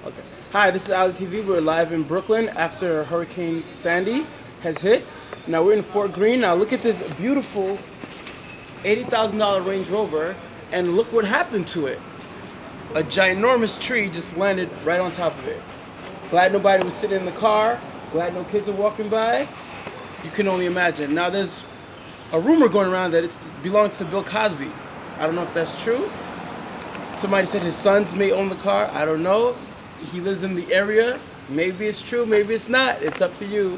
Okay. Hi, this is Ali TV. We're live in Brooklyn after Hurricane Sandy has hit. Now we're in Fort Greene. Now look at this beautiful $80,000 Range Rover, and look what happened to it. A ginormous tree just landed right on top of it. Glad nobody was sitting in the car. Glad no kids are walking by. You can only imagine. Now there's a rumor going around that it belongs to Bill Cosby. I don't know if that's true. Somebody said his sons may own the car. I don't know. He lives in the area. Maybe it's true, maybe it's not. It's up to you.